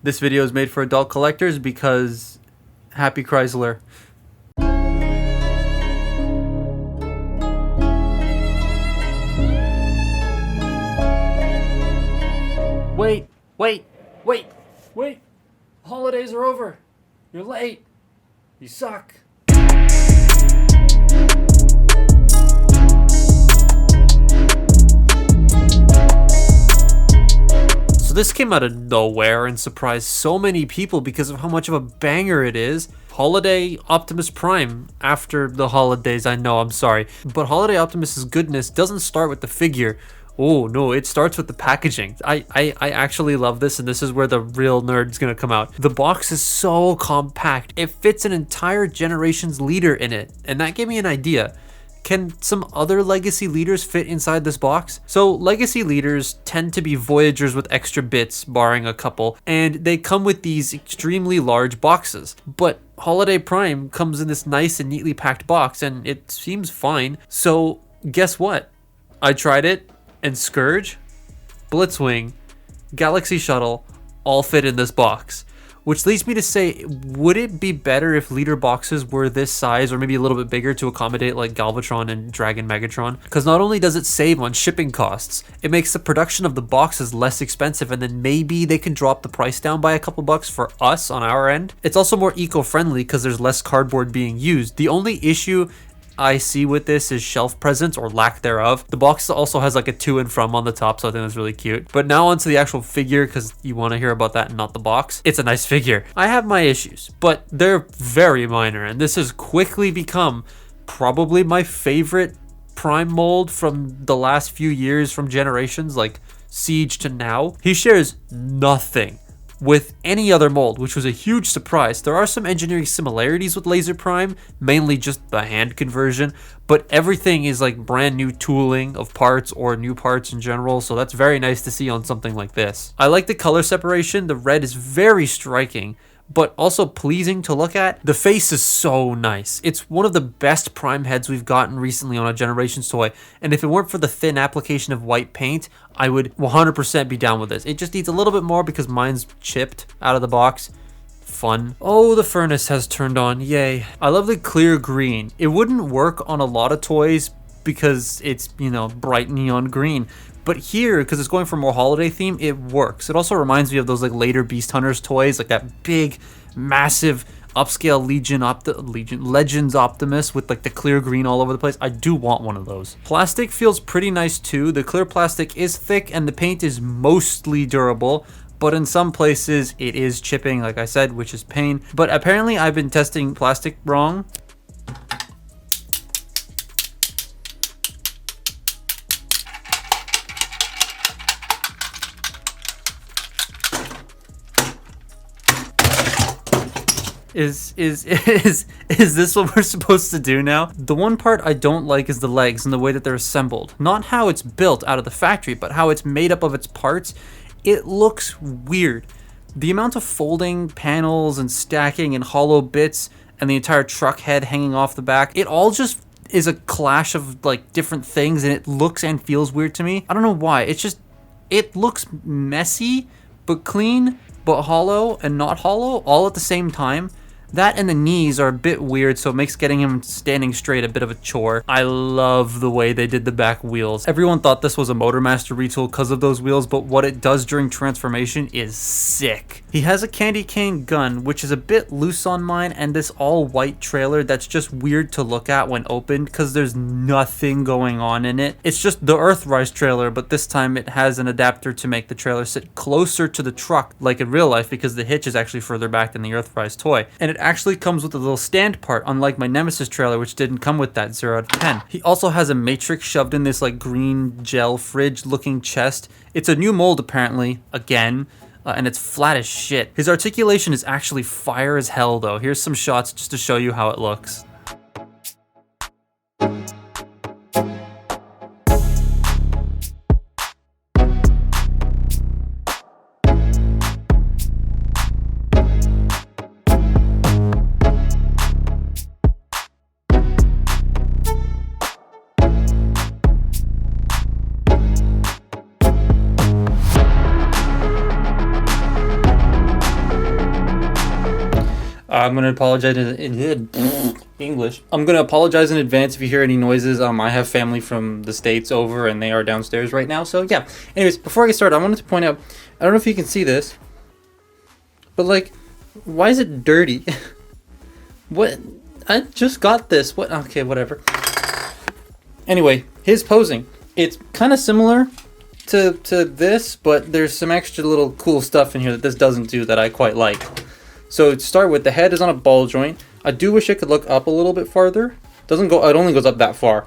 This video is made for adult collectors because Happy Chrysler. Wait. Holidays are over. You're late. You suck. So this came out of nowhere and surprised so many people because of how much of a banger it is. Holiday Optimus Prime. After the holidays, I know, I'm sorry. But Holiday Optimus's goodness doesn't start with the figure. Oh no, it starts with the packaging. I actually love this, and this is where the real nerd's gonna come out. The box is so compact. It fits an entire generation's leader in it, and that gave me an idea. Can some other legacy leaders fit inside this box? So legacy leaders tend to be Voyagers with extra bits, barring a couple, and they come with these extremely large boxes. But Holiday Prime comes in this nice and neatly packed box, and it seems fine. So guess what? I tried it, and Scourge, Blitzwing, Galaxy Shuttle all fit in this box. Which leads me to say, would it be better if leader boxes were this size or maybe a little bit bigger to accommodate like Galvatron and Dragon Megatron? Because not only does it save on shipping costs, it makes the production of the boxes less expensive, and then maybe they can drop the price down by a couple bucks for us on our end. It's also more eco-friendly because there's less cardboard being used. The only issue I see with this is shelf presence or lack thereof. The box also has like a to and from on the top, so I think that's really cute. But now onto the actual figure, because you want to hear about that and not the box. It's a nice figure. I have my issues, but they're very minor, and this has quickly become probably my favorite Prime mold from the last few years, from generations like Siege to now. He shares nothing with any other mold, which was a huge surprise. There are some engineering similarities with Laser Prime, mainly just the hand conversion, but everything is like brand new tooling of parts or new parts in general, so that's very nice to see on something like this. I like the color separation. The red is very striking, but also pleasing to look at. The face is so nice. It's one of the best Prime heads we've gotten recently on a Generations toy, and if it weren't for the thin application of white paint, I would 100% be down with this. It just needs a little bit more because mine's chipped out of the box. Fun. Oh, the furnace has turned on. Yay. I love the clear green. It wouldn't work on a lot of toys because it's, you know, bright neon green. But here, because it's going for more holiday theme, it works. It also reminds me of those like later Beast Hunters toys, like that big, massive, upscale Legends Optimus with like the clear green all over the place. I do want one of those. Plastic feels pretty nice too. The clear plastic is thick and the paint is mostly durable, but in some places it is chipping, like I said, which is pain. But apparently I've been testing plastic wrong. Is this what we're supposed to do now? The one part I don't like is the legs and the way that they're assembled. Not how it's built out of the factory, but how it's made up of its parts. It looks weird. The amount of folding panels and stacking and hollow bits and the entire truck head hanging off the back, it all just is a clash of like different things, and it looks and feels weird to me. I don't know why. It looks messy, but clean, but hollow and not hollow all at the same time. That and the knees are a bit weird, so it makes getting him standing straight a bit of a chore. I love the way they did the back wheels. Everyone thought this was a Motormaster retool because of those wheels, but what it does during transformation is sick. He has a candy cane gun, which is a bit loose on mine, and this all white trailer that's just weird to look at when opened because there's nothing going on in it. It's just the Earthrise trailer, but this time it has an adapter to make the trailer sit closer to the truck, like in real life, because the hitch is actually further back than the Earthrise toy. And it actually comes with a little stand part, unlike my Nemesis trailer, which didn't come with that 0 out of 10. He also has a matrix shoved in this like green gel fridge looking chest. It's a new mold apparently, again, and it's flat as shit. His articulation is actually fire as hell though. Here's some shots just to show you how it looks. I'm gonna apologize in English. I'm gonna apologize in advance if you hear any noises. I have family from the States over, and they are downstairs right now. So yeah. Anyways, before I get started, I wanted to point out. I don't know if you can see this, but like, why is it dirty? What? I just got this. What? Okay, whatever. Anyway, his posing. It's kind of similar to this, but there's some extra little cool stuff in here that this doesn't do that I quite like. So to start with, the head is on a ball joint. I do wish it could look up a little bit farther. Doesn't go. It only goes up that far,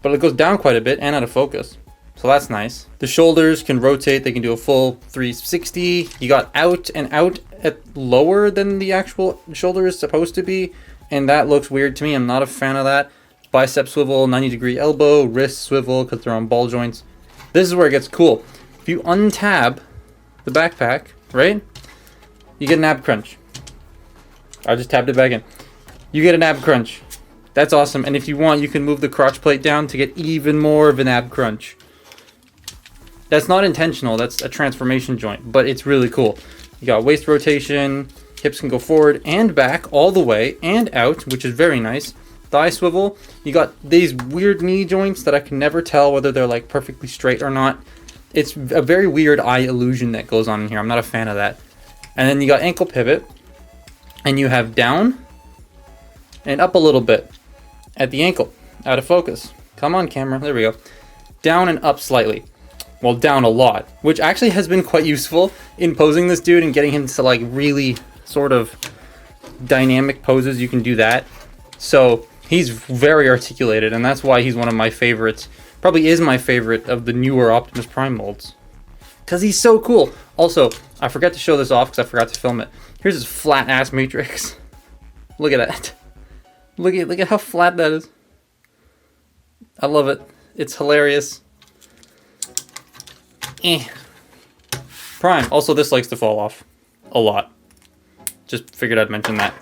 but it goes down quite a bit and out of focus. So that's nice. The shoulders can rotate. They can do a full 360. You got out and out at lower than the actual shoulder is supposed to be, and that looks weird to me. I'm not a fan of that. Bicep swivel, 90-degree elbow, wrist swivel because they're on ball joints. This is where it gets cool. If you untab the backpack, right, you get an ab crunch. I just tapped it back in. You get an ab crunch. That's awesome. And if you want, you can move the crotch plate down to get even more of an ab crunch. That's not intentional. That's a transformation joint, but it's really cool. You got waist rotation. Hips can go forward and back all the way and out, which is very nice. Thigh swivel. You got these weird knee joints that I can never tell whether they're like perfectly straight or not. It's a very weird eye illusion that goes on in here. I'm not a fan of that. And then you got ankle pivot. And you have down and up a little bit at the ankle. Out of focus. Come on, camera. There we go. Down and up slightly. Well, down a lot, which actually has been quite useful in posing this dude and getting him to like really sort of dynamic poses. You can do that. So he's very articulated, and that's why he's one of my favorites. Probably is my favorite of the newer Optimus Prime molds. Because he's so cool. Also, I forgot to show this off because I forgot to film it. Here's his flat ass matrix. Look at that. Look at how flat that is. I love it. It's hilarious. Prime. Also, this likes to fall off a lot. Just figured I'd mention that.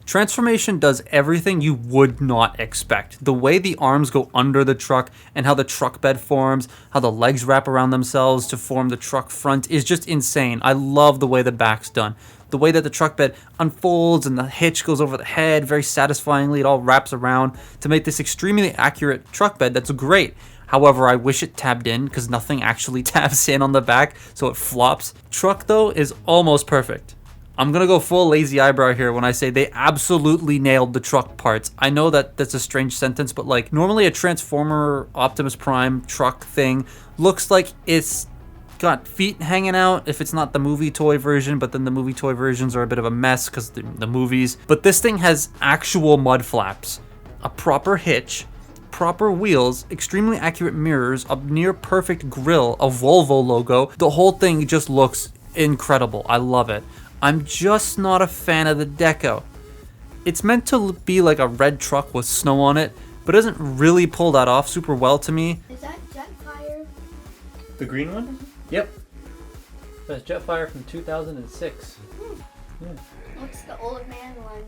Transformation does everything you would not expect. The way the arms go under the truck and how the truck bed forms, how the legs wrap around themselves to form the truck front is just insane. I love the way the back's done. The way that the truck bed unfolds and the hitch goes over the head very satisfyingly. It all wraps around to make this extremely accurate truck bed that's great. However, I wish it tabbed in because nothing actually tabs in on the back, so it flops. Truck, though, is almost perfect. I'm going to go full lazy eyebrow here when I say they absolutely nailed the truck parts. I know that that's a strange sentence, but like normally a Transformer Optimus Prime truck thing looks like it's got feet hanging out if it's not the movie toy version, but then the movie toy versions are a bit of a mess because the movies. But this thing has actual mud flaps, a proper hitch, proper wheels, extremely accurate mirrors, a near perfect grille, a Volvo logo. The whole thing just looks incredible. I love it. I'm just not a fan of the deco. It's meant to be like a red truck with snow on it, but it doesn't really pull that off super well to me. Is that Jetfire? The green one? Yep. That's Jetfire from 2006. Yeah. What's the old man one?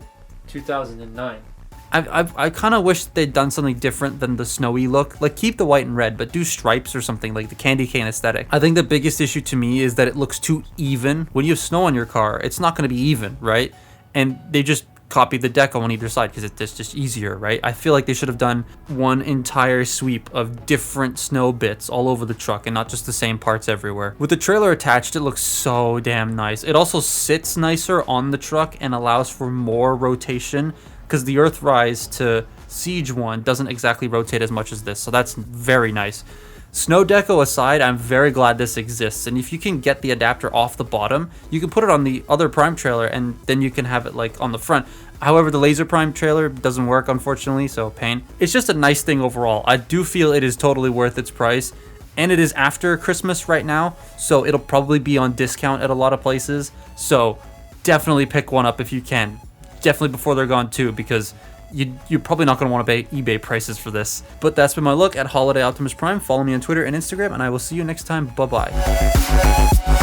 2009. I kind of wish they'd done something different than the snowy look. Like, keep the white and red, but do stripes or something, like the candy cane aesthetic. I think the biggest issue to me is that it looks too even. When you have snow on your car, it's not going to be even, right? And they just copied the deco on either side because it's just easier, right? I feel like they should have done one entire sweep of different snow bits all over the truck and not just the same parts everywhere. With the trailer attached, it looks so damn nice. It also sits nicer on the truck and allows for more rotation, because the Earthrise to Siege one doesn't exactly rotate as much as this, so that's very nice. Snow deco aside, I'm very glad this exists, and if you can get the adapter off the bottom, you can put it on the other Prime trailer, and then you can have it like on the front. However, the Laser Prime trailer doesn't work, unfortunately, so pain. It's just a nice thing overall. I do feel it is totally worth its price, and it is after Christmas right now, so it'll probably be on discount at a lot of places, so definitely pick one up if you can. Definitely before they're gone too, because you're probably not going to want to pay eBay prices for this. But that's been my look at Holiday Optimus Prime. Follow me on Twitter and Instagram, and I will see you next time. Bye-bye.